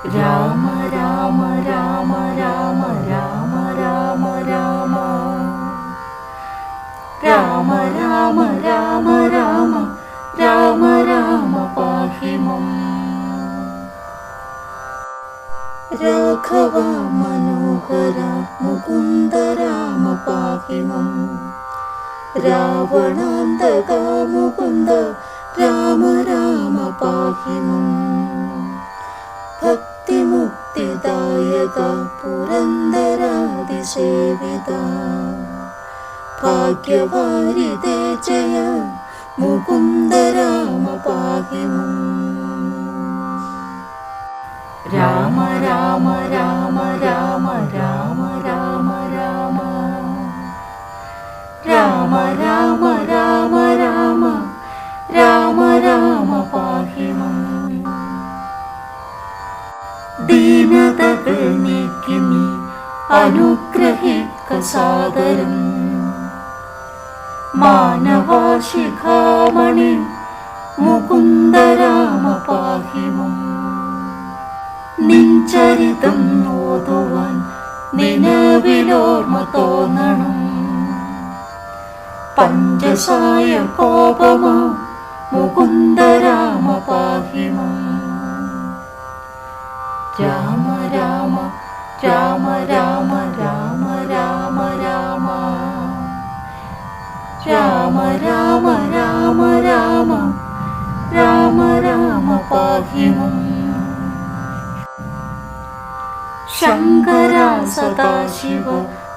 രാമ രാമ രാമ രാമ രാമ രാമ രാമ രാമ രാമ രാമ രാമ രാമ രാമ പാഹി മാം. രാഘവ മനോഹര മുകുന്ദ രാമ പാഹി മാം. രാവണാന്തക മുകുന്ദ രാമ രാമ പാഹി മാം. ഭക്തിമുക്തിദായക പുരന്ദരാദിസേവിത ഭാഗ്യവാരിദേ ജയ മുകുന്ദ രാമ പാഹി മാം. രാമ രാമ രാമ രാമ രാമ രാമ രാമ രാമ രാമ രാമ രാമ രാമ രാമ പാഹി മാം. ദീനതകൾ നീക്കി നീ അനുഗ്രഹിക്ക സാദരം മാനവാശിഖാമണി മുകുന്ദ രാമ പാഹി മാം. നിൻചരിതം ഓതുവാൻ നിലവിലോർമ്മ തോന്നണം പഞ്ചസായ കോപമാ മുകുന്ദ രാമ പാഹി മാം. രാമ രാമ രാമ രാമ രാമ രാമ രാമ രാമ രാമ രാമ രാമ രാമ രാമ പാഹി മാം. ശങ്കര സദാശിവ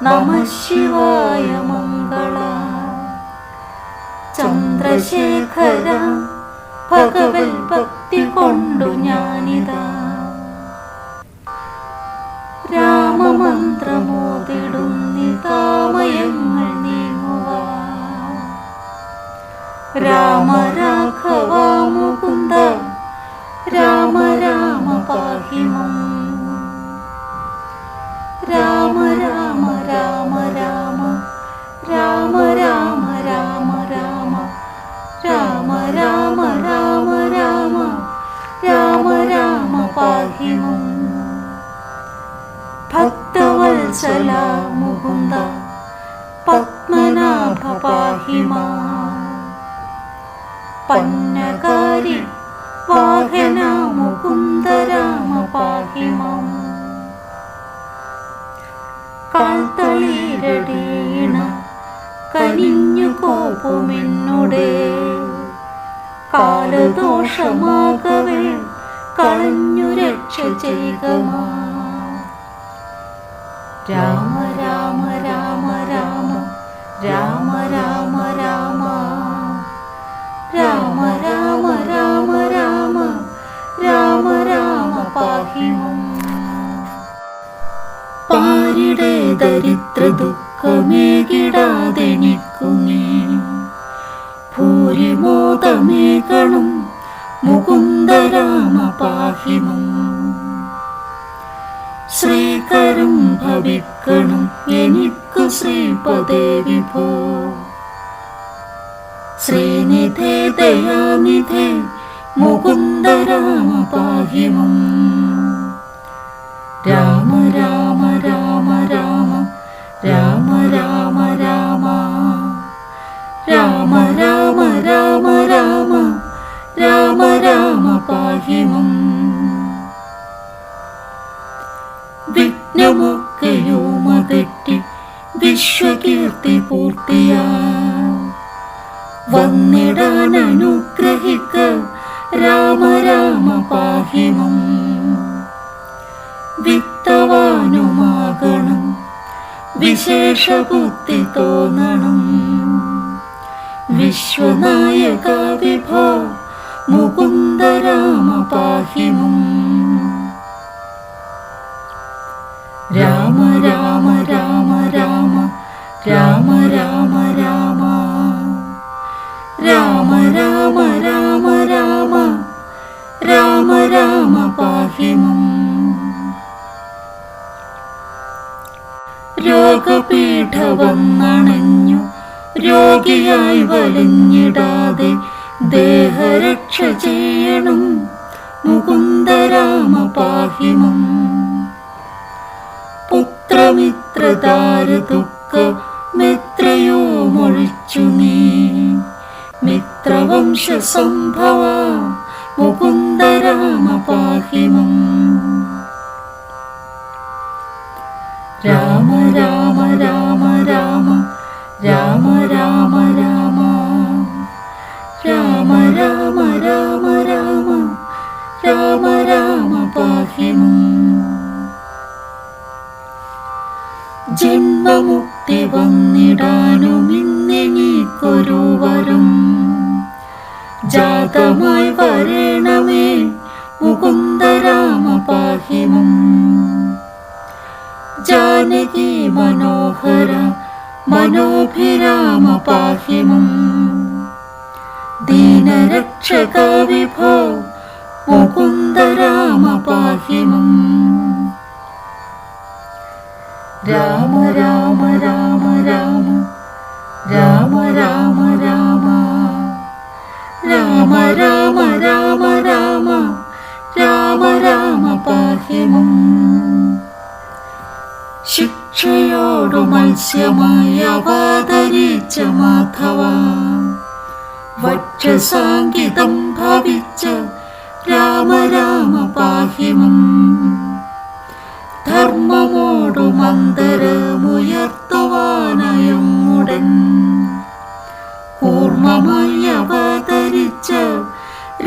നമഃ ശിവായ മംഗള. ചന്ദ്രശേഖര ഭഗവത് ഭക്തി കൊണ്ടു ഞാനിതാ രാമമന്ത്രമോതിടുന്നിതാമയങ്ങൾ നീങ്ങുവാൻ. രാമ രാഘവ മുകുന്ദ രാമ രാമ പാഹി മാം. രാമ രാമ രാമ രാമ രാമ രാമ രാമ രാമ രാമ രാമ രാമ രാമ രാമ രാമ പാഹി മാം. ഭക്തവത്സല മുകുന്ദ പത്മനാഭ പാഹി മാം. പന്നകാരി വാഹന മുകുന്ദ രാമ പാഹി മാം. കാൽത്തളിരടീണ കനിഞ്ഞു കോപമെന്നുടെ കാലദോഷമാകവേ കളഞ്ഞു രക്ഷ ചെയ്യുക മാ. രാമ രാമ രാമ രാമ രാമ രാമ രാമ രാമ രാമ രാമ രാമ രാമ രാമ പാഹി മാം. പാരിടെ ദരിദ്ര ദുഃഖമേകിടാതെനിക്കു നീ ഭൂരിമോദമേകണം മുകുന്ദ രാമ പാഹി മാം. ശ്രീകരം ഭവിക്കണം എനിക്കു ശ്രീപദേ വിഭോ. ശ്രീനിധേ ദയാനിധേ മുകുന്ദ രാമ പാഹി മാം. രാമ രാമ രാമ രാമ രാമ രാമ രാമ രാമ രാമ രാമ രാമ രാമ രാമ പാഹി മാം. വിഘ്നമൊക്കെയുമകറ്റി വിശ്വകീർത്തി പൂർത്തിയാ വന്നിടാൻ അനുഗ്രഹിക്ക രാമ രാമ പാഹി മാം. വിത്തവാനുമാകണം വിശേഷ ബുദ്ധി തോന്നണം വിശ്വനായക വിഭോ മുകുന്ദ രാമ പാഹി മാം. രാമ രാമ രാമ രാമ രാമ രാമ രാമ രാമ രാമ രാമ രാമ രാമ രാമ പാഹി മാം. രോഗപീഠ വന്നണഞ്ഞു രോഗിയായി വലിഞ്ഞിടാതെ ദേഹരക്ഷ ചെയ്യണം മുകുന്ദ രാമ പാഹി മം. പുത്രമിത്രതാര ദുഃഖമെത്രയോ മൊഴിച്ചു നീ, മിത്രവംശ സംഭവ മുകുന്ദ രാമ പാഹി മം. രാമ രാമ രാമ രാമ രാമ രാമ രാമ രാമ രാമ രാമ രാമ രാമ രാമ പാഹി മം. ജന്മമുക്തി വന്നിടാനുമിന്നെനിക്കൊരു വരം, ജാതമായി വരണമേ മുകുന്ദ രാമ പാഹി മം. ജാനകി മനോഹര മനോഭിരാമ പാഹി മം. ദീനരക്ഷക വിഭോ മുകുന്ദ രാമ പാഹി മം. രാമ രാമ രാമ രാമ രാമ രാമ രാമ രാമ രാമ രാമ രാമ രാമ രാമ പാഹി മം. ശിക്ഷയോടു മത്സ്യമായി അവതരിച്ച മാധവ, വക്ഷസാങ്കിതം ഭവിച്ച രാമ രാമ പാഹി മം. ധർമ്മമോടു മന്ദരമുയർത്തുവാനയുമുടൻ കൂർമ്മമായി അവതരിച്ച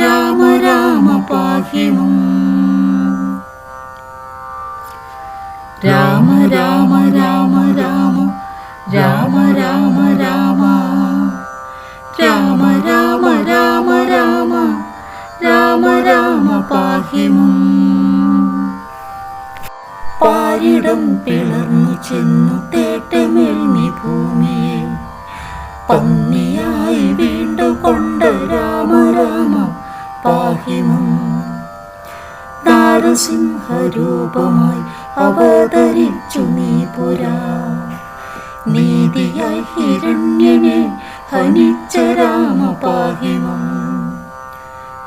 രാമ രാമ പാഹി മം. രാമ രാമ രാമ രാമ രാമ രാമ രാമ രാമ രാമ രാമ രാമ രാമ രാമ പാഹി മം. പാരിടം പിളർന്നു ചെന്നു തേട്ടമെൽഞ്ഞി ഭൂമിയെ പന്നിയായി വീണ്ടുകൊണ്ട രാമ രാമ പാഹി മം. നാരസിംഹരൂപമായി അവതരിച്ചു നീ പുരാ, നീതിയായി ഹിരണ്യനെ ഹനിച്ച രാമ പാഹി മം.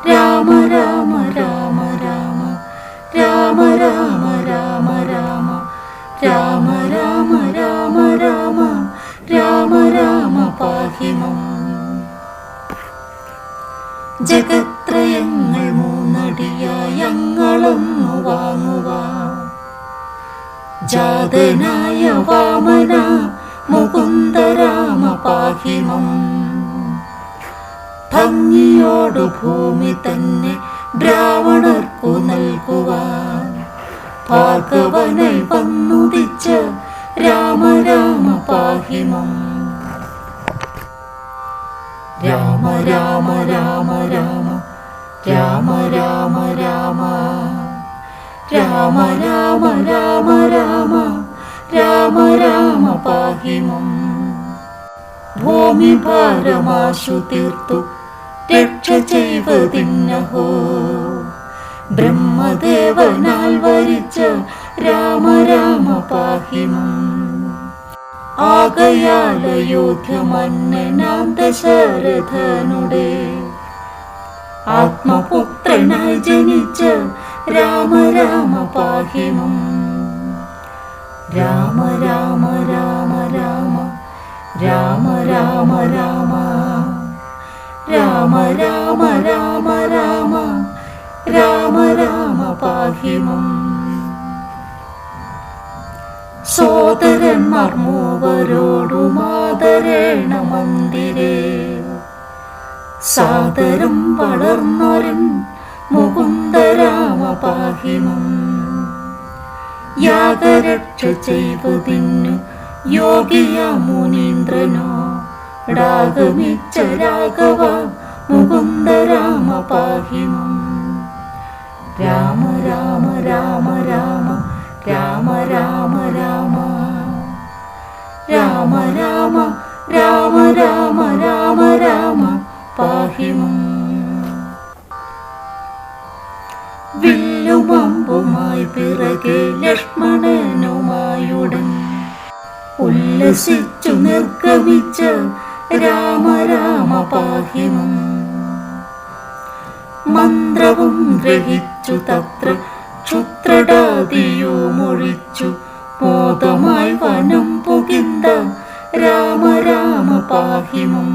രാമ രാമ രാമ രാമ രാമ രാമ രാമ രാമ രാമ രാമ രാമ രാമ രാമ രാമ പാഹി മം. ജഗത്രയങ്ങൾ മൂന്നടിയായി അങ്ങളൊന്നു വാങ്ങുവാൻ ജാതനായ വാമന മുകുന്ദ രാമ പാഹി മം. ഭംഗിയോടു ഭൂമി തന്നെ ബ്രാഹ്മണർക്കു നൽകുവാൻ ഭാർഗവനായി വന്നുദിച്ച രാമ രാമ പാഹി മം. രാമ രാമ രാമ രാമ രാമ രാമ രാമ രാമ രാമ രാമ രാമ രാമ രാമ പാഹി മം. ഭൂമി ഭാരമാശു തീർത്തു രക്ഷ ചെയ്വതിന്നഹോ, ബ്രഹ്മദേവനാൽ വരിച്ച രാമ രാമ പാഹി മം. ആകയാൽ അയോധ്യമന്നനാം ദശരഥനുടെ ആത്മപുത്രനായി ജനിച്ച രാമ രാമ പാഹി മം. രാമ രാമ രാമ രാമ രാമ രാമ രാമ രാമ രാമ രാമ രാമ രാമ രാമ പാഹി മം. സോദരന്മാർ മൂവരോടു മാതരേണ മന്ദിരേ സാദരം വളർന്നൊരൻ മുകുന്ദ രാമ പാഹി മം. യാഗരക്ഷ ചെയ്വതിന്നു യോഗിയ മുനീന്ദ്രനോ ടാഗമിച്ച രാഘവ മുകുന്ദ രാമ പാഹി മം. രാമ രാമ രാമ രാമ രാമ രാമ രാമ രാമ രാമ രാമ രാമ രാമ രാമ പാഹി മം. വില്ലുമമ്പുമായി പിറകെ ലക്ഷ്മണനുമായുടൻ ഉല്ലസിച്ചു നിർഗമിച്ച രാമ രാമ പാഹി മം. മന്ത്രവും ഗ്രഹിച്ചു തത്ര ക്ഷുത്രടാദിയുമൊഴിച്ചു മോദമായി വനം പുകിന്ത രാമ രാമ പാഹിമം.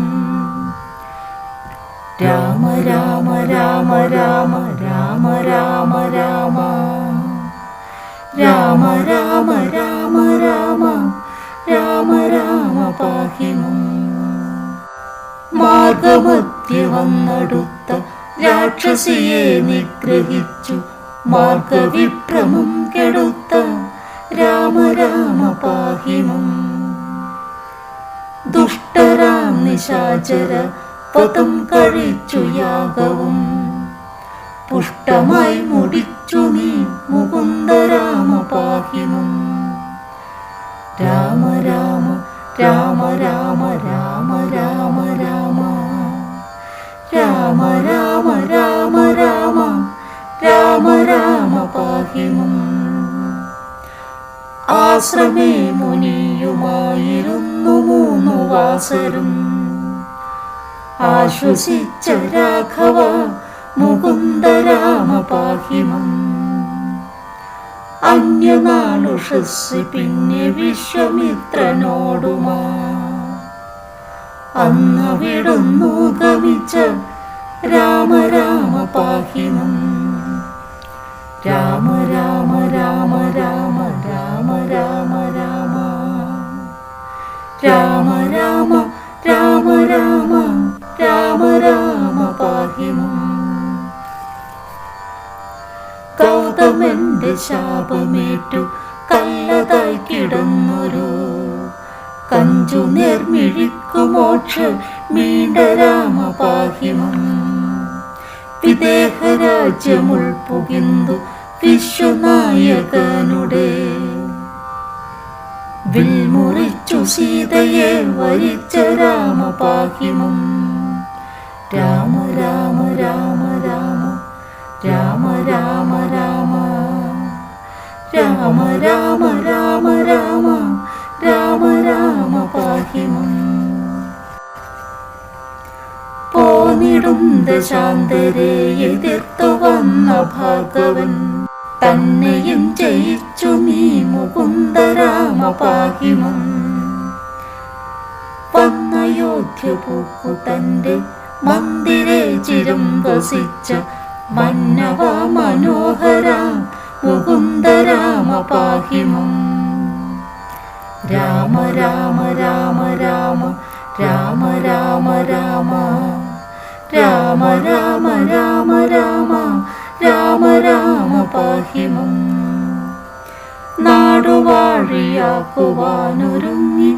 രാമ രാമ രാമ രാമ രാമ രാമ രാമ രാമ രാമ രാമ രാമ രാമ രാമ പാഹിമം. മാർഗമധ്യ വന്നടുത്ത രാക്ഷസിയെ നിഗ്രഹിച്ചു മാർഗവിഭ്രമം കെടുത്ത രാമ രാമ പാഹിമം. ദുഷ്ടരാം നിശാചര പദം കഴിച്ചു യാഗവും പുഷ്ടമായി മുടിച്ചു നീ മുകുന്ദ രാമ പാഹിമം. രാമ രാമ രാമ രാമ രാമ രാമ രാമ രാമ രാമ രാമ രാമ രാമ രാമ പാഹിമം. ആശ്രമേ മുനിയുമായിരുന്നു 3 വാസരും ആശ്വസിച്ച രാഘവ മുകുന്ദ രാമ പാഹിമം. അന്യനാളുഷസ് പിന്നെ വിശ്വമിത്രനോടുമാ അന്ന് വിടുന്നു ഗമിച്ച രാമ രാമ പാഹിമം. രാമ രാമ രാമ രാമ രാമ രാമ രാമ രാമ രാമ രാമ രാമ രാമ രാമ പാഹിമം. ഗൗതമന്റെ ശാപമേറ്റു കല്ലതായി കിടന്നൊരു കഞ്ചു നേർമിഴിക്കു മോക്ഷ മീണ്ട രാമ പാഹിമം. വിദേഹരാജ്യമുൾപുകിന്തു വിശ്വനായകനുടെ വിൽമുറിച്ചു സീതയെ വരിച്ച രാമ പാഹിമം. രാമ രാമ രാമ രാമ രാമ രാമ രാമ രാമ രാമ രാമ രാമ രാമ രാമ പാഹിമം. പോന്നിടും ദശാന്തരെ എതിർത്തു വന്ന ഭാഗവൻ തന്നെയും ജയിച്ചു നീ മുകുന്ദ രാമ പാഹിമം. വന്നയോധ്യ പൂക്കു തന്റെ മന്ദിരേ ചിരം വസിച്ച മന്നവ മനോഹര മുകുന്ദ രാമ പാഹിമം. രാമ രാമ രാമ രാമ രാമ രാമ രാമ രാമ രാമ രാമ രാമ രാമ രാമ പാഹിമം. നാടുവാഴിയാക്കുവാനൊരുങ്ങി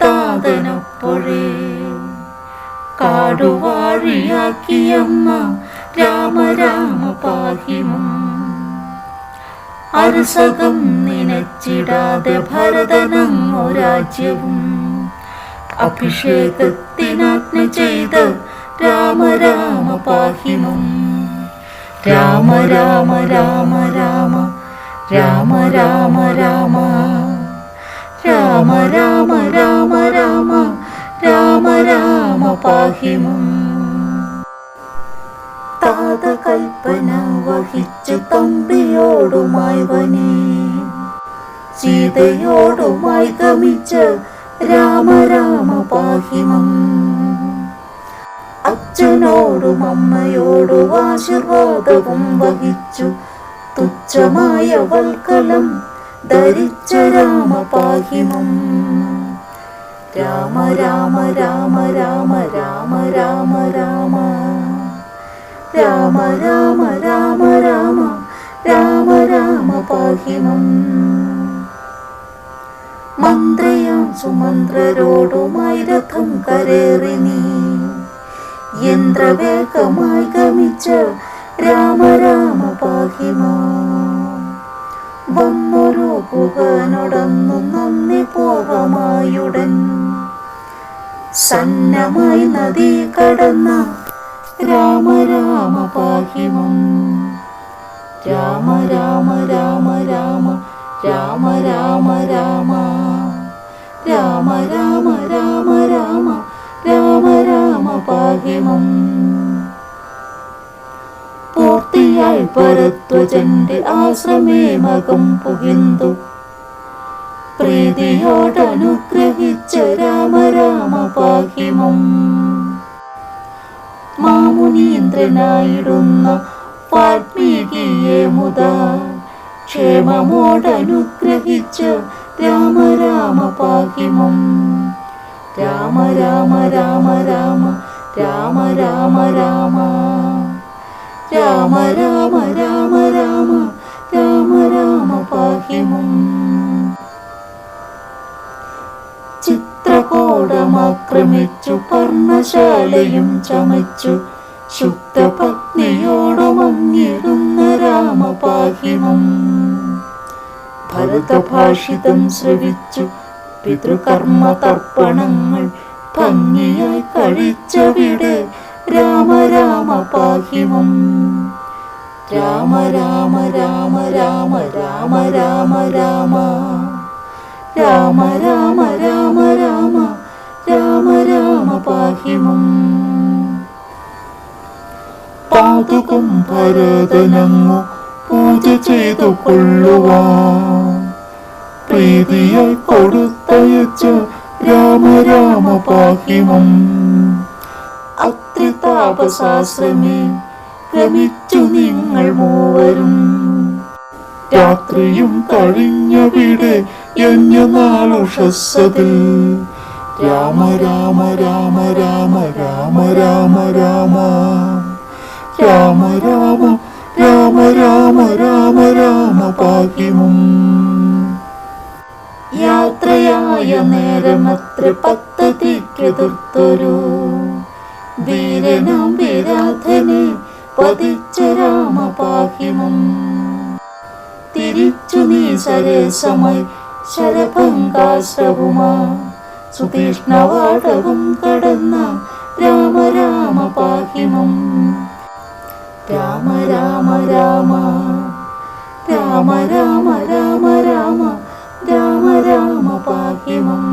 താതനപ്പോഴേ കാടുവാഴിയാക്കിയമ്മ രാമ രാമ പാഹിമം. അരസകം നിനച്ചിടാതെ ഭരതനങ്ങു രാജ്യവും അഭിഷേകത്തിനാജ്ഞ ചെയ്ത രാമ രാമ പാഹിമം. രാമ രാമ രാമ രാമ രാമ രാമ രാമ രാമ രാമ രാമ രാമ രാമ രാമ പാഹിമം. താതകൽപ്പന വഹിച്ചു തമ്പിയോടുമായി വനേ സീതയോടുമായി ഗമിച്ച രാമ രാമ പാഹിമം. അച്ഛനോടും അമ്മയോടും ആശീർവാദവും വഹിച്ചു തുച്ഛമായ വൽക്കലം ധരിച്ച രാമ പാഹിമം. രാമ രാമ രാമ രാമ രാമ രാമ രാമ രാമ രാമ രാമ രാമ രാമ രാമ പാഹിമം. മന്ത്രയാം സുമന്ത്രരോടുമായി രഥം കരേറി നീ യന്ത്രവേഗമായി ഗമിച്ച രാമ രാമ പാഹിമം. വന്നൊരു ഗുഹനോടന്നു നന്ദി പൂർവമായുടൻ സന്നമായി നദി കടന്ന രാമ രാമ പാഹിമം. രാമ രാമ രാമ രാമ രാമ രാമ രാമ രാമ രാമ രാമ രാമ രാമ രാമ പാഹിമം. താഴ്വരധ്വജന്റെ ആശ്രമേ മകം പുകിന്തു പ്രീതിയോടനുഗ്രഹിച്ച രാമ രാമ പാഹിമം. മാമുനീന്ദ്രനായിടുന്ന വാൽമീകിയെ മുതാ ക്ഷേമമോടനുഗ്രഹിച്ച രാമ രാമ പാഹിമം. രാമ രാമ രാമ രാമ രാമ രാമ രാമ രാമ രാമ രാമ രാമ രാമ രാമ പാഹിമം. ചിത്രകൂടമാക്രമിച്ചു പർണശാലയും ചമച്ചു ശുദ്ധപത്നിയോടുമങ്ങിടുന്ന രാമ പാഹിമം. ഭരതഭാഷിതം ശ്രവിച്ചു പിതൃകർമ്മ തർപ്പണങ്ങൾ ഭംഗിയായി കഴിച്ചവിടെ രാമ രാമ പാഹിമം. രാമ രാമ രാമ രാമ രാമ രാമ രാമ രാമ രാമ രാമ രാമ രാമ രാമ പാഹിമം. പാതുകം ഭരതനങ്ങു പൂജ ചെയ്തു കൊള്ളുവാൻ പ്രീതിയായി കൊടുത്തയച്ച രാമ രാമ പാഹിമം. അത്രിതാപശാസ്ത്രമേ ഗമിച്ചു നിങ്ങൾ മൂവരും രാത്രിയും കഴിഞ്ഞവിടെ യജ്ഞനാളുഷസ്സതിൽ രാമ രാമ രാമ രാമ രാമ രാമ രാമ രാമ രാമ രാമ രാമ രാമ രാമ പാഹിമം. യാത്രയായ നേരമത്ര പദ്ധതിക്കെതിർത്തൊരു വീരനാം വിരാധനെ പതിച്ച രാമ പാഹിമം. തിരിച്ചു നീ സരസമായി ശരഭംഗാശ്രവുമാ സുതീഷ്ണവാടവും കടന്ന രാമ രാമ പാഹിമം. രാമ രാമ രാമ രാമ രാമ രാമ രാമ രാമ രാമ പാഹിമം.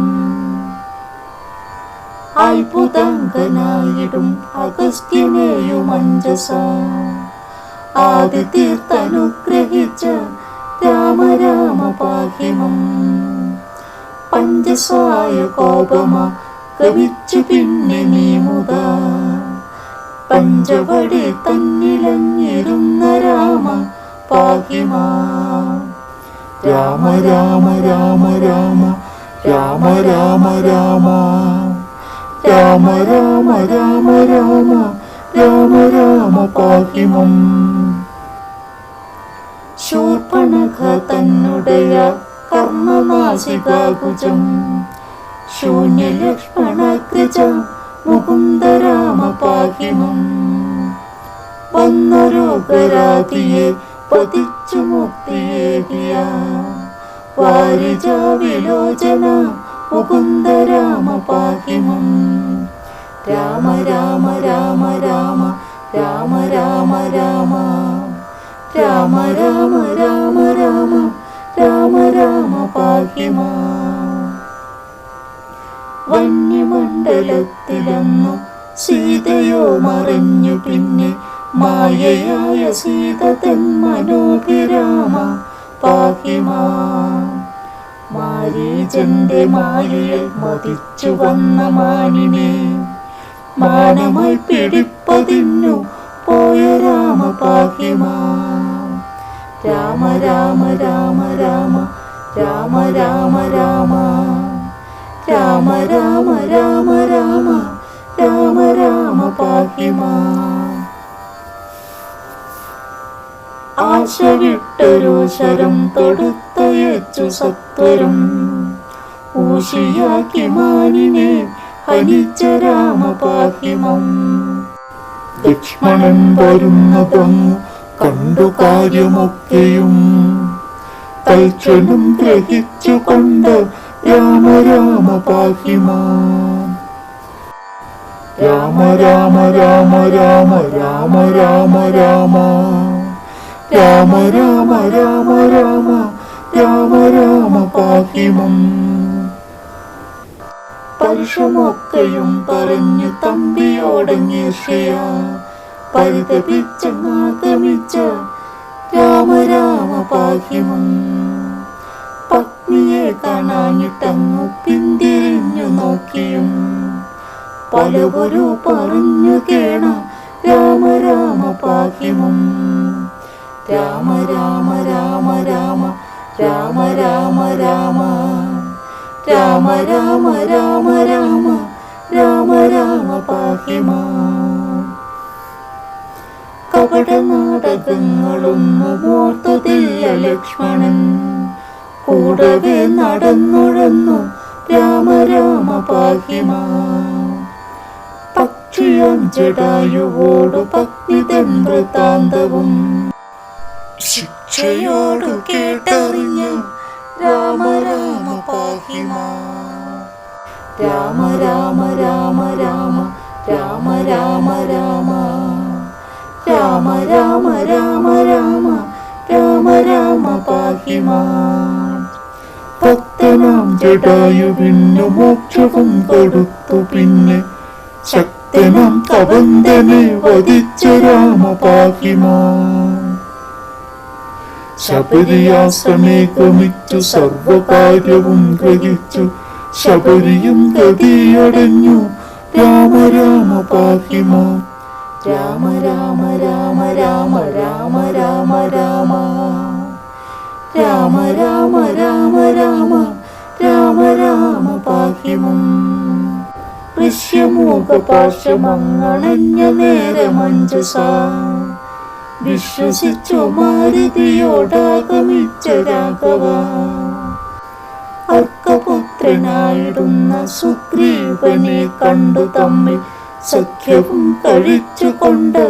അത്ഭുതങ്കനായിടും അഗസ്ത്യനെയും അഞ്ജസ ആദി തീർത്ഥനുഗ്രഹിച്ച രാമ രാമ പാഹിമം. പഞ്ചസായ കോപമ ഗമിച്ചു പിന്നെ നീ മുതാ പഞ്ചവടി തന്നിലങ്ങിരുന്ന രാമ പാഹിമാ. രാമ രാമ രാമ രാമ രാമ രാമ രാമ രാമ രാമ രാമ രാമ രാമ രാമ പാഹിമം. ശൂർപ്പണഖ തന്നുടയ കർമ്മനാസികാകുജം ശൂന്യലക്ഷ്മണകൃജ മുകുന്ദ രാമ പാഹിമം. വന്നൊരു ഗരാതിയെ പതിച്ചു മുക്തിയേകിയ വാരിജ വിലോചന മുകുന്ദ രാമ പാഹിമം. രാമ രാമ രാമ രാമ രാമ രാമ രാമ രാമ രാമ രാമ രാമ രാമ രാമ പാഹിമാ. വന്യമണ്ഡലത്തിലന്നു സീതയോ മറഞ്ഞു പിന്നെ മായയായ സീത തൻ മനോഭിരാമ പാഹിമാ. മാരീചന്റെ മായയിൽ മതിച്ചു വന്ന മാനിനെ മാനമായി പിടിപ്പതിന്നു പോയ രാമ പാഹിമാ. രാമ രാമ രാമ രാമ രാമ രാമ രാമ രാമ രാമ രാമ രാമ രാമ രാമ പാഹിമാ. ആശ വിട്ടൊരു ശരം തൊടുത്തയച്ചു സത്വരം ഊഷിയാക്കി മാനിനെ ഹനിച്ച രാമ പാഹിമം. ലക്ഷ്മണൻ വരുന്നതങ്ങ് കണ്ടു കാര്യമൊക്കെയും തൽക്ഷണം ഗ്രഹിച്ചുകൊണ്ട് രാമ രാമ പാഹിമാ. രാമ രാമ രാമ രാമ രാമ രാമ രാമ രാമ രാമ രാമ രാമ രാമ രാമ പാഹിമം. പരുഷമൊക്കെയും പറഞ്ഞു തമ്പിയോടങ്ങീർഷയ പരിതപിച്ചങ്ങാഗമിച്ച രാമ രാമ പാഹിമം. പത്നിയെ കാണാഞ്ഞിട്ടങ്ങു പിന്തിരിഞ്ഞു നോക്കിയും പലവരു പറഞ്ഞു കേണ രാമ രാമ പാഹിമം. രാമ രാമ രാമ രാമ രാമ രാമ രാമ രാമ രാമ രാമ രാമ രാമ രാമ പാഹിമാം. കപട നാടകങ്ങളൊന്നും ഓർത്തതില്ല ലക്ഷ്മണൻ. കൂടവേ നടന്നുഴന്നു രാമ രാമ പാഹിമാം. പക്ഷിയാം ജടായുവോടു പത്നിതൻ വൃത്താന്തവും ശിക്ഷയോടു കേട്ടറിഞ്ഞു രാമ രാമ പാഹിമാം. രാമ രാമ രാമ രാമ രാമ രാമ രാമ രാമ രാമ രാമ രാമ രാമ രാമ പാഹിമാം. ഭക്തനാം ജടായുവിനു മോക്ഷവും കൊടുത്തു പിന്നെ ശക്തനാം കവന്തനെ വധിച്ച രാമ പാഹിമാം. ശബരിയാശ്രമേ ഗമിച്ചു സർവകാര്യവും ഗ്രഹിച്ചു ശബരിയും ഗതിയടഞ്ഞു രാമ രാമ പാഹിമാം. രാമ രാമ രാമ രാമ രാമ രാമ രാമ രാമ രാമ രാമ രാമ രാമ രാമ പാഹിമം. ഋഷ്യമൂകപാശമങ്ങണഞ്ഞ നേരമഞ്ജസ വിശ്വസിച്ചു മാരുതിയോടാഗമിച്ച രാഘവ. അർക്കപുത്രനായിടുന്ന സുഗ്രീവനെ കണ്ടു തമ്മിൽ സഖ്യവും കഴിച്ചുകൊണ്ട്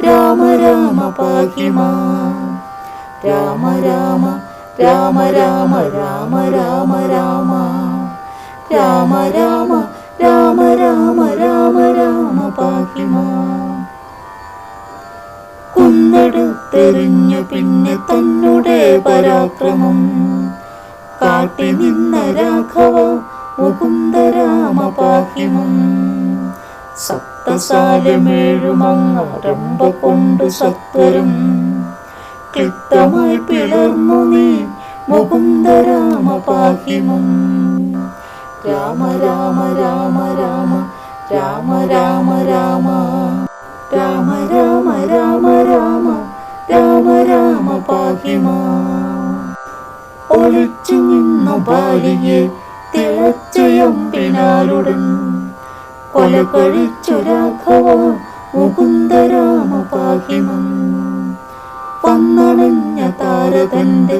രാമ രാമ പാഹിമാം. രാമ രാമ രാമ രാമ രാമ രാമ രാമ രാമ രാമ രാമ രാമ രാമ രാമ പാഹിമാം. കുന്നെടുത്തെറിഞ്ഞു പിന്നെ തന്നെ പരാക്രമം കാട്ടി നിന്ന രാഘവ മുകുന്ദ രാമ പാഹിമം. സപ്തസാലമേഴുമങ്ങരമ്പ കൊണ്ടു സത്വരം ക്ലിപ്തമായി പിളർന്നു നീ മുകുന്ദ രാമ പാഹിമം. രാമ രാമ രാമ രാമ രാമ രാമ രാമ രാമ രാമ രാമ രാമ രാമ രാമ പാഹിമാം. ഒളിച്ചു നിന്നു ഭാര്യയെ തിളച്ചയമ്പിനാലുടൻ കൊല കഴിച്ചു രാഘവ മുകുന്ദ രാമ പാഹിമം. വന്നണഞ്ഞ താരതന്റെ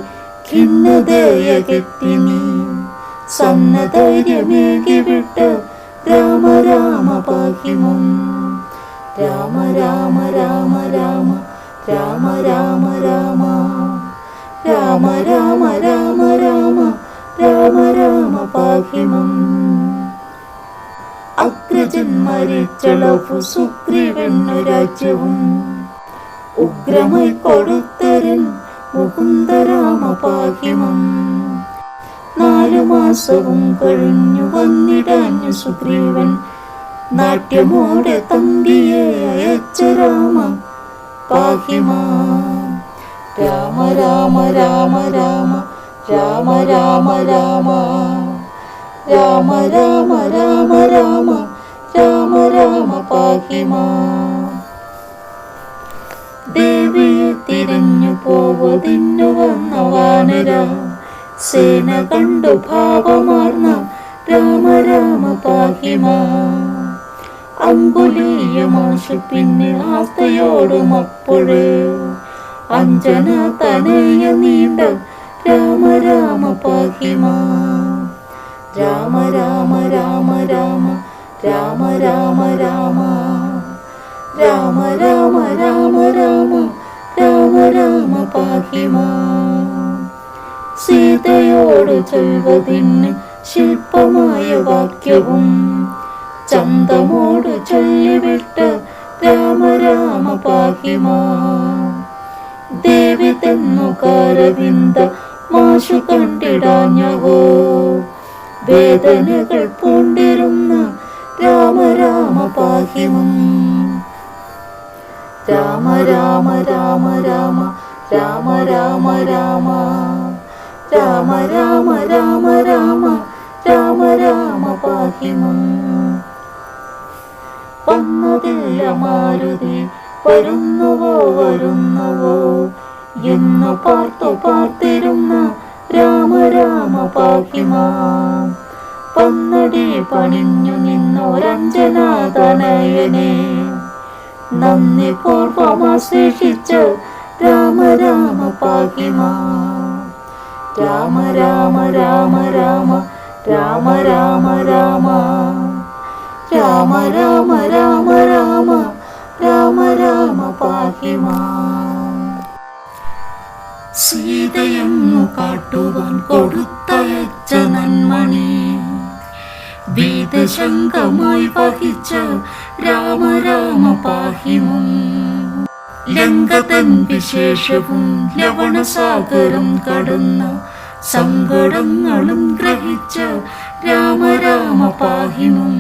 ഖിന്നതയകറ്റി നീ സന്നധൈര്യമേകി വിട്ട് രാമ രാമ പാഹിമം. രാമ രാമ രാമ രാമ രാമ രാമ രാമ രാമ രാമ രാമ രാമ രാമ രാമ പാഹിമം. അഗ്രജൻ മരിച്ചളവു സുഗ്രീവനു രാജ്യവും ഉഗ്രമായി കൊടുത്തരൻ മുകുന്ദ രാമ പാഹിമം. 4 മാസവും കഴിഞ്ഞു വന്നിടാഞ്ഞു സുഗ്രീവൻ നാട്യമോടെ തങ്കിയെ അയച്ച രാമ പാഹിമാം. രാമ രാമ രാമ രാമ രാമ രാമ രാമ രാമ രാമ രാമ രാമ രാമ രാമ പാഹിമാം. ദേവിയെ തിരിഞ്ഞു പോവതിന്നു വന്ന വാനര സേന കണ്ടു ഭാവമാർന്ന രാമ രാമ പാഹിമാം. അങ്കുലീയമാശു പിന്നെ ആസ്തയോടും അപ്പോഴേ അഞ്ജന തനയ നീണ്ട രാമ രാമ പാഹിമാം. രാമ രാമ രാമ രാമ രാമ രാമ രാമ രാമ രാമ രാമ രാമ രാമ രാമ പാഹിമാം. സീതയോട് ചൊൽവതിന് ശില്പമായ വാക്യവും ചന്തമോട് ചൊല്ലിവിട്ട് രാമ രാമ പാഹിമാം. ദേവി തന്നു കാരവിന്ദ മാശു കണ്ടിടാഞ്ഞവോ വേദനകൾ പൂണ്ടിരുന്ന രാമ രാമ പാഹിമം. രാമ രാമ രാമ രാമ രാമ രാമ രാമ രാമ രാമ രാമ രാമ രാമ രാമ പാഹി മാം. വന്നതില്ല മാരുതി വരുന്നുവോ വരുന്നുവോ എന്നു പാർത്തിരുന്ന രാമ രാമ പാഹി മാം. പന്നടി പണിഞ്ഞു നിന്നോരഞ്ജനാതനയനെ നന്ദി പൂർവമാശ്ലേഷിച്ച രാമ രാമ പാഹി മാം. രാമ രാമ രാമ രാമ രാമ രാമ രാമ രാമ രാമ രാമ രാമ രാമ രാമ പാഹി മാം. സീതയെന്നു കാട്ടുവാൻ കൊടുത്തയച്ച നന്മണി വീതശങ്കമായി വഹിച്ച രാമ രാമ പാഹി മാം. ലങ്കതൻ വിശേഷവും ലവണസാഗരം കടന്ന സങ്കടങ്ങളും ഗ്രഹിച്ച രാമ രാമ പാഹി മാം.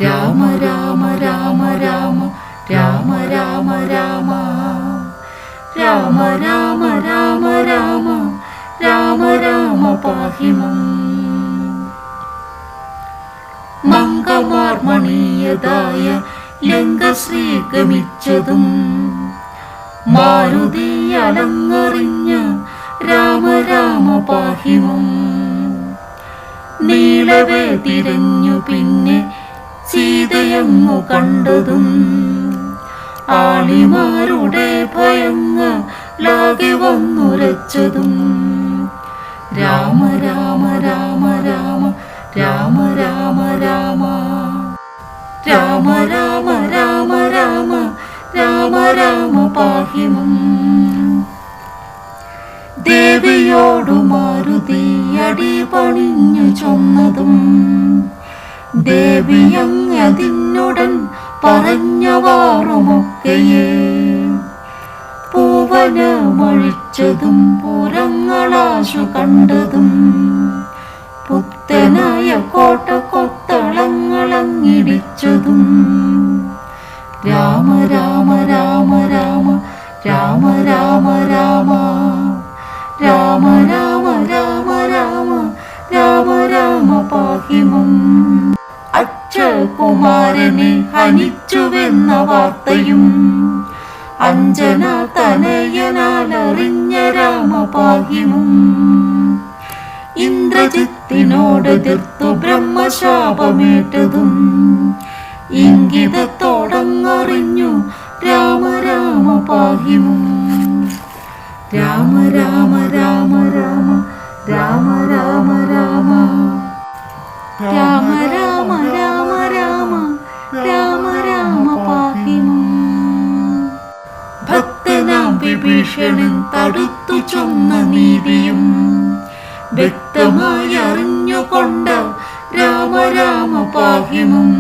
രാമ രാമ രാമ രാമ രാമ രാമ രാമ രാമ രാമ രാമ രാമ രാമ രാമ പാഹി മാം. മംഗമാർമണീയതായ ലങ്കശ്രീ ഗമിച്ചതും മാരുതി അലങ്ങറിഞ്ഞ രാമ രാമ പാഹി മാം. നീളവേ തിരഞ്ഞു പിന്നെ സീതയങ്ങു കണ്ടതും ആളിമാരുടെ ഭയങ്ങളാകെ വന്നുരച്ചതും രാമ രാമ രാമ രാമ രാമ രാമ രാമ രാമ രാമ രാമ രാമ രാമ രാമ പാഹി മാം. ദേവിയോടു മാരുതി അടി പണിഞ്ഞു ചൊന്നതും ദേവിയങ്ങതിനുടൻ പറഞ്ഞവാറുമൊക്കെയേ പൂവനമഴിച്ചതും പുരങ്ങളാശു കണ്ടതും പുത്തനായ കോട്ട കൊത്തളങ്ങളങ്ങിടിച്ചതും രാമ രാമ രാമ രാമ രാമ രാമ രാമ രാമ രാമ രാമ രാമ രാമ രാമ പാഹി മാം. അക്ഷകുമാരനെ ഹനിച്ചുവെന്ന വാർത്തയും അഞ്ജന തനയനാലറിഞ്ഞ രാമ പാഹി മാം. ഇന്ദ്രജിത്തിനോട് എതിർത്തു ബ്രഹ്മശാപമേറ്റതും ഇംഗിതത്തോടങ്ങറിഞ്ഞു രാമ രാമ പാഹി മാം. രാമ രാമ രാമ രാമ രാമ രാമ രാമ രാമ രാമ രാമ രാമ രാമ രാമ പാഹി മാം. ഭക്തനാം വിഭീഷണൻ തടുത്തു ചൊന്ന നീതിയും വ്യക്തമായി അറിഞ്ഞുകൊണ്ട് രാമ രാമ പാഹി മാം.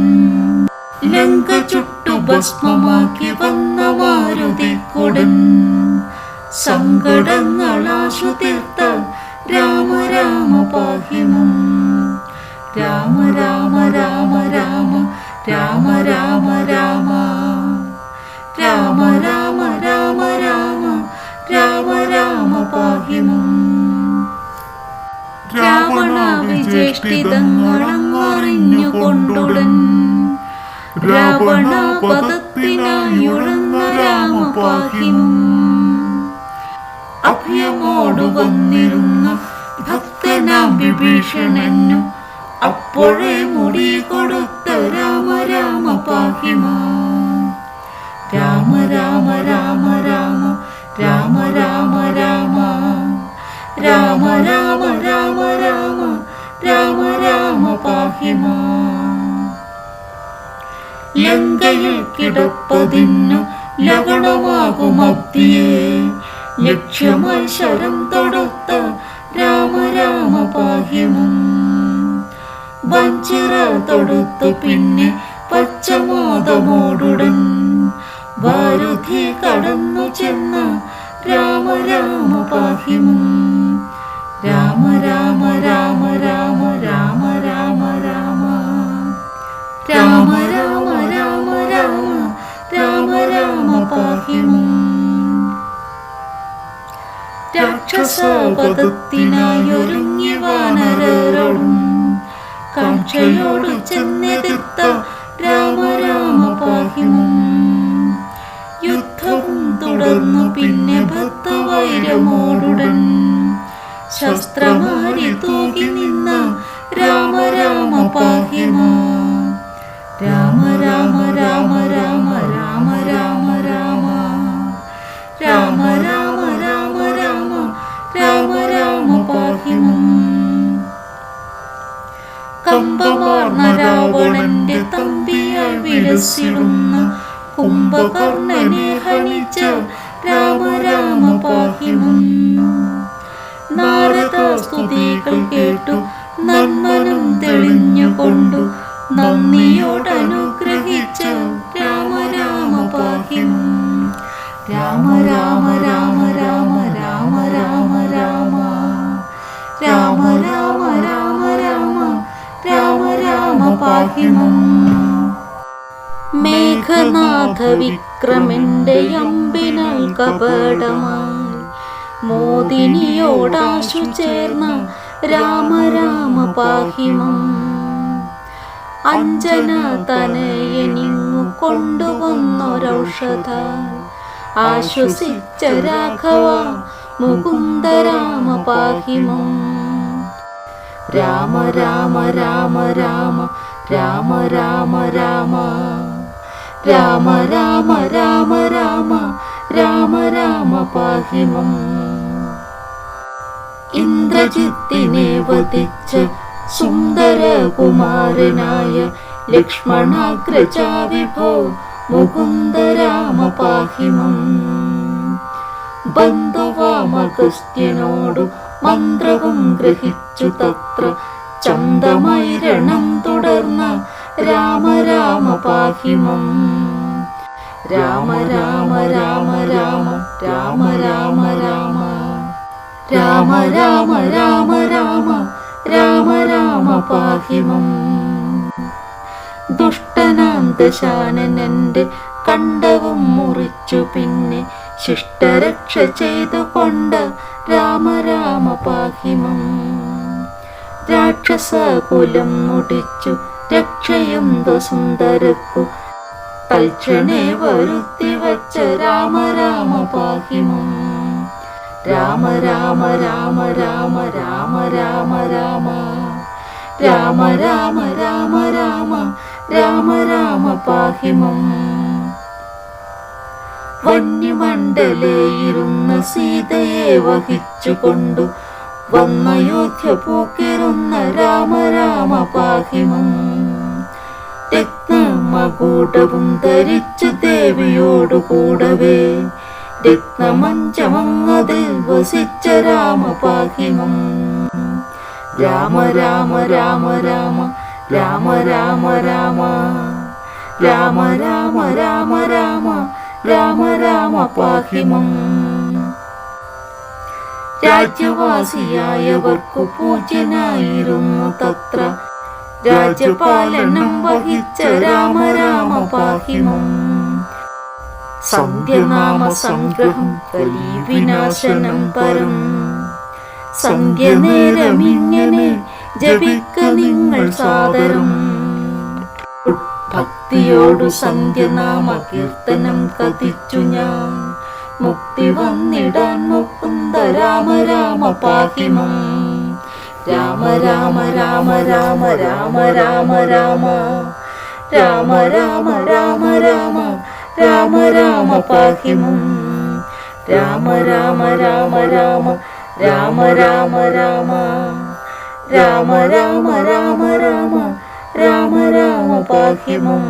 ലങ്ക ചുട്ടു ഭസ്മമാക്കി വന്ന മാരുതിക്കുടൻ സങ്കടങ്ങളാശു തീർത്ത രാമ രാമ പാഹി മാം. രാമ രാമ രാമ രാമ രാമ രാമ രാമ രാമ രാമ രാമ രാമ രാമ രാമ പാഹി മാം. രാവണ വിജേഷ്ടിതങ്ങളങ്ങറിഞ്ഞുകൊണ്ടുടൻ രാവണ പദത്തിനായുഴന്ന രാമ പാഹി മാം. അഭയമോടു വന്നിരുന്ന ഭക്തനാം വിഭീഷണനു അപ്പോഴേ മുടി കൊടുത്ത രാമ രാമ പാഹി മാം. രാമ രാമ രാമ രാമ രാമ രാമ രാമ രാമ രാമ രാമ രാമ രാമ രാമ പാഹി മാം. ലങ്കയിൽ കിടപ്പതിന്നു ലവണമാകുമബ്ദിയെ ലക്ഷ്യമായി ശരം തൊടുത്ത രാമ രാമ പാഹി മാം. വഞ്ചിറ തൊടുത്തു പിന്നെ പച്ചമോദമോടുടൻ വാരുധി കടന്നു ചെന്ന രാമ രാമ പാഹി മാം. രാമ രാമ രാമ രാമ രാമ രാമ രാമ രാമ രാമ രാമ രാമ രാമ രാക്ഷസപദത്തിനായൊരുങ്ങി വാനരരോടും കാക്ഷയോടു ചെന്നെതിർത്ത രാമ രാമ പാഹിമം. യുദ്ധവും തുടർന്നു പിന്നെ ഭക്തവൈരമോടുടൻ ശസ്ത്രമാരി തൂകി നിന്ന രാമ രാമ പാഹിമാം. രാമ രാമ രാമ രാമ രാമ രാമ രാമ രാമ രാമ രാമ രാമ രാമ രാമ പാഹിമാം. കമ്പമാർന്ന രാവണന്റെ തമ്പിയായി വിലസിടുന്ന കുംഭകർണനെ ഹനിച്ച രാമ രാമ പാഹിമാം. നാരദ സ്തുതികൾ കേട്ടു നന്മനം തെളിഞ്ഞുകൊണ്ടു നന്ദിയോടനുഗ്രഹിച്ച രാമ രാമ പാഹിമാം. രാമ രാമ രാമ രാമ രാമ രാമ രാമ രാമ രാമ രാമ രാമ രാമ രാമ പാഹിമാം. മേഘനാഥ വിക്രമന്റെ അമ്പിനാൽ കപടമായി മോദിനിയോടാശു ചേർന്ന രാമ രാമ പാഹിമാം. അഞ്ജന തനയനിങ്ങു കൊണ്ടുവന്നൊരൗഷധ ആശ്വസിച്ച രാഘവ മുകുന്ദ രാമ പാഹിമാം. രാമ രാമ രാമ രാമ രാമ രാമ രാമ രാമ രാമ രാമ രാമ രാമ രാമ പാഹിമാം. ഇന്ദ്രജിത്തിനെ വധിച്ച സുന്ദരകുമാരനായ ലക്ഷ്മണാഗ്രജാ വിഭോ മുകുന്ദ രാമ പാഹിമാം. ബന്ധുവാമഗസ്ത്യനോടു മന്ത്രവും ഗ്രഹിച്ചു തത്ര ചന്തമൈരണം തുടർന്ന രാമ രാമ പാഹിമാം. രാമ രാമ രാമ രാമ രാമ രാമ രാമ രാമ രാമ രാമ രാമ രാമ രാമ പാഹിമാം. ദുഷ്ടനാം ദശാനനന്റെ കണ്ഠവും മുറിച്ചു പിന്നെ ശിഷ്ടരക്ഷ ചെയ്തുകൊണ്ട രാമ രാമ പാഹിമാം. രാക്ഷസകുലം മുടിച്ചു രക്ഷയും സുന്ദരക്കു തൽക്ഷണേ വരുത്തി വച്ച രാമ രാമ പാഹിമാം. രാമ രാമ രാമ രാമ രാമ രാമ രാമ രാമ രാമ രാമ രാമ രാമ രാമ പാഹിമാം. വന്യമണ്ഡലേയിരുന്ന സീതയെ വഹിച്ചുകൊണ്ടു വന്നയോധ്യ പൂക്കിരുന്ന രാമ രാമ പാഹിമാം. രത്നമകൂടവും ധരിച്ചു ദേവിയോടു കൂടവേ രത്നമഞ്ചമങ്ങതിൽ വസിച്ച രാമ പാഹിമാം. രാമ രാമ രാമ രാമ രാമ രാമ രാമ രാമ രാമ രാമ രാമ രാമ രാമ പാഹിമാം. രാജ്യവാസിയായവർക്കു പൂജ്യനായിരുന്നു തത്ര രാജ്യപാലനം വഹിച്ച രാമ രാമ പാഹിമാം. സന്ധ്യനാമ സംഗ്രഹം കലി വിനാശനം പരം സന്ധ്യ നേരമിങ്ങനെ ജപിക്ക നിങ്ങൾ സാദരം. ഭക്തിയോടു സന്ധ്യനാമ കീർത്തനം കഥിച്ചു ഞാൻ മുക്തി വന്നിടാൻ മുകുന്ദ രാമ രാമ പാഹിമാം. രാമ രാമ രാമ രാമ രാമ രാമ രാമ രാമ രാമ രാമ രാമ രാമ രാമ പാഹിമാം. രാമ രാമ രാമ രാമ രാമ രാമ രാമ രാമ രാമ രാമ രാമ രാമ രാമ പാഹിമാം.